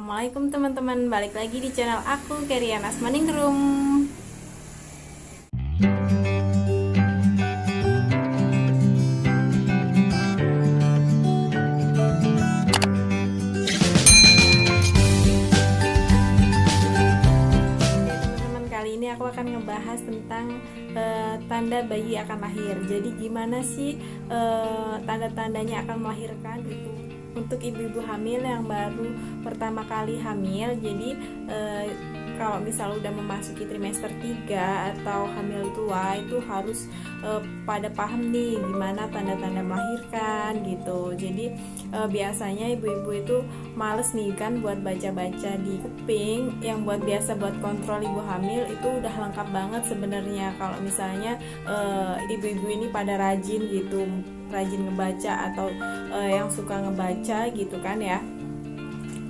Assalamualaikum teman-teman, balik lagi di channel aku, Kerian Asmaningrum. Teman-teman, kali ini aku akan ngebahas tentang tanda bayi akan lahir. Jadi gimana sih tanda-tandanya akan melahirkan gitu untuk ibu-ibu hamil yang baru pertama kali hamil. Jadi kalau misal udah memasuki trimester 3 atau hamil tua itu harus pada paham nih gimana tanda-tanda melahirkan gitu. Jadi biasanya ibu-ibu itu males nih kan buat baca-baca di kuping, yang buat biasa buat kontrol ibu hamil itu udah lengkap banget sebenarnya. Kalau misalnya ibu-ibu ini pada rajin gitu, rajin ngebaca atau yang suka ngebaca gitu kan ya.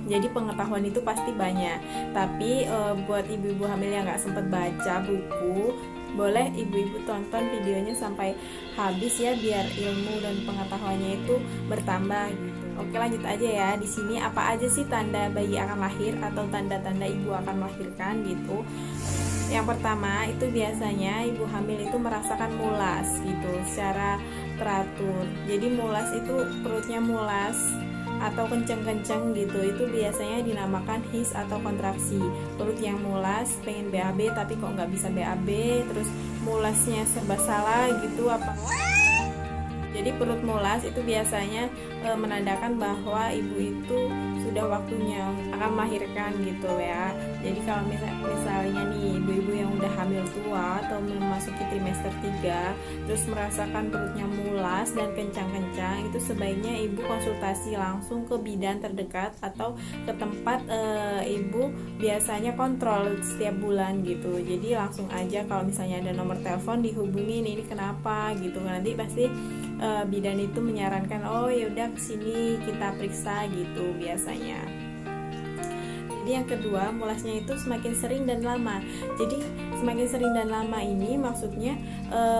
Jadi pengetahuan itu pasti banyak. Tapi buat ibu-ibu hamil yang nggak sempat baca buku, boleh ibu-ibu tonton videonya sampai habis ya, biar ilmu dan pengetahuannya itu bertambah gitu. Oke, lanjut aja ya. Di sini apa aja sih tanda bayi akan lahir atau tanda-tanda ibu akan melahirkan gitu. Yang pertama itu biasanya ibu hamil itu merasakan mulas gitu secara teratur. Jadi mulas itu perutnya mulas atau kenceng-kenceng gitu, itu biasanya dinamakan his atau kontraksi. Perut yang mulas, pengen BAB tapi kok nggak bisa BAB, terus mulasnya serba salah gitu apa. Jadi perut mulas itu biasanya menandakan bahwa ibu itu sudah waktunya akan melahirkan gitu ya. Jadi kalau misalnya nih ibu-ibu yang udah hamil tua atau memasuki trimester 3 terus merasakan perutnya mulas dan kencang-kencang, itu sebaiknya ibu konsultasi langsung ke bidan terdekat atau ke tempat ibu biasanya kontrol setiap bulan gitu. Jadi langsung aja kalau misalnya ada nomor telepon dihubungin, ini kenapa gitu. Nanti pasti bidan itu menyarankan, oh yaudah kesini kita periksa gitu biasanya. Jadi yang kedua, mulasnya itu semakin sering dan lama. Jadi semakin sering dan lama ini maksudnya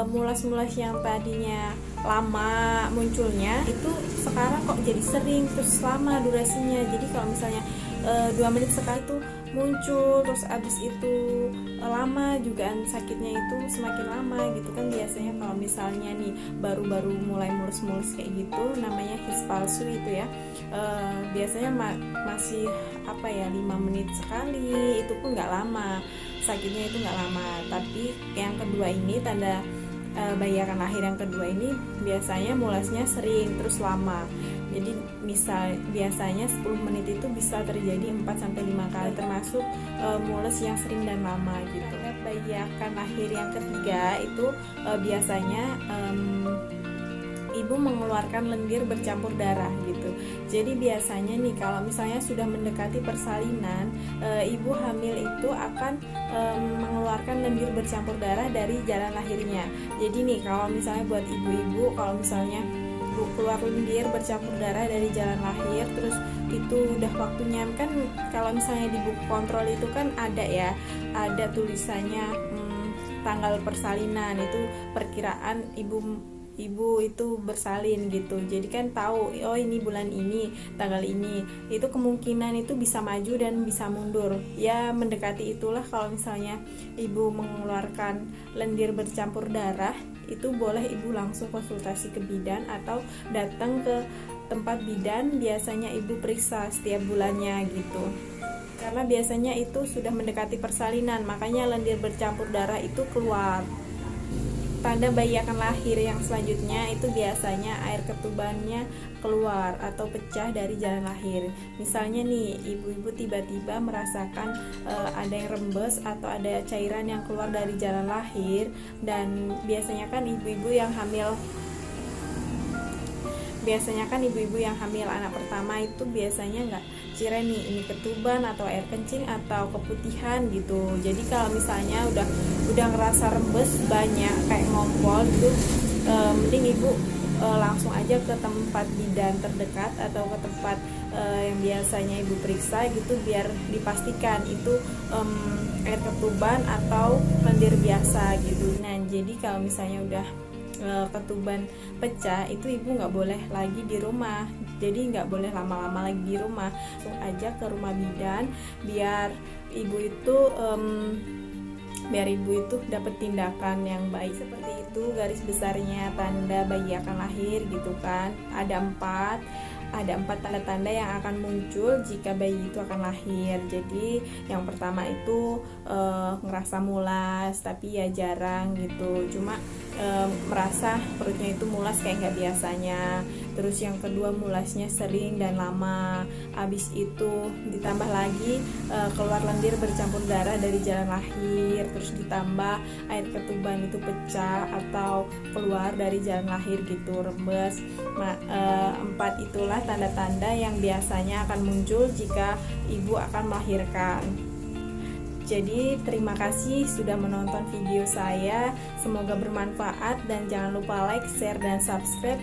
mulas-mulas yang tadinya lama munculnya itu sekarang kok jadi sering terus lama durasinya. Jadi kalau misalnya 2 menit sekali tuh muncul, terus abis itu lama juga sakitnya itu semakin lama gitu kan. Biasanya kalau misalnya nih baru-baru mulai mulus-mulus kayak gitu, namanya his palsu itu ya, biasanya masih 5 menit sekali, itu pun nggak lama, sakitnya itu nggak lama. Tapi yang kedua ini, tanda bayi akan lahir yang kedua ini biasanya mulasnya sering terus lama. Jadi biasanya 10 menit itu bisa terjadi 4-5 kali, termasuk mules yang sering dan lama gitu. Bayi akan lahir yang ketiga itu biasanya ibu mengeluarkan lendir bercampur darah gitu. Jadi biasanya nih kalau misalnya sudah mendekati persalinan, ibu hamil itu akan mengeluarkan lendir bercampur darah dari jalan lahirnya. Jadi nih kalau misalnya buat ibu-ibu, kalau misalnya keluar lendir bercampur darah dari jalan lahir, terus itu udah waktunya kan, kalau misalnya di buku kontrol itu kan ada ya, ada tulisannya tanggal persalinan, itu perkiraan ibu itu bersalin gitu. Jadi kan tahu, oh ini bulan ini, tanggal ini. Itu kemungkinan itu bisa maju dan bisa mundur. Ya mendekati itulah kalau misalnya ibu mengeluarkan lendir bercampur darah, itu boleh ibu langsung konsultasi ke bidan atau datang ke tempat bidan. Biasanya ibu periksa setiap bulannya gitu. Karena biasanya itu sudah mendekati persalinan, makanya lendir bercampur darah itu keluar. Tanda bayi akan lahir yang selanjutnya itu biasanya air ketubannya keluar atau pecah dari jalan lahir. Misalnya nih ibu-ibu tiba-tiba merasakan ada yang rembes atau ada cairan yang keluar dari jalan lahir, dan biasanya kan ibu-ibu yang hamil anak pertama itu biasanya nggak kira nih ini ketuban atau air kencing atau keputihan gitu. Jadi kalau misalnya udah ngerasa rembes banyak kayak ngompol gitu, mending ibu langsung aja ke tempat bidan terdekat atau ke tempat yang biasanya ibu periksa gitu, biar dipastikan itu air ketuban atau lendir biasa gitu. Nah jadi kalau misalnya udah ketuban pecah, itu ibu nggak boleh lagi di rumah. Jadi nggak boleh lama-lama lagi di rumah, langsung aja ke rumah bidan biar ibu itu dapat tindakan yang baik. Seperti itu garis besarnya tanda bayi akan lahir gitu kan. Ada empat tanda-tanda yang akan muncul jika bayi itu akan lahir. Jadi yang pertama itu ngerasa mulas tapi ya jarang gitu, cuma merasa perutnya itu mulas kayak nggak biasanya. Terus yang kedua, mulasnya sering dan lama. Habis itu ditambah lagi keluar lendir bercampur darah dari jalan lahir. Terus ditambah air ketuban itu pecah atau keluar dari jalan lahir gitu, rembes. Empat itulah tanda-tanda yang biasanya akan muncul jika ibu akan melahirkan. Jadi terima kasih sudah menonton video saya, semoga bermanfaat dan jangan lupa like, share, dan subscribe.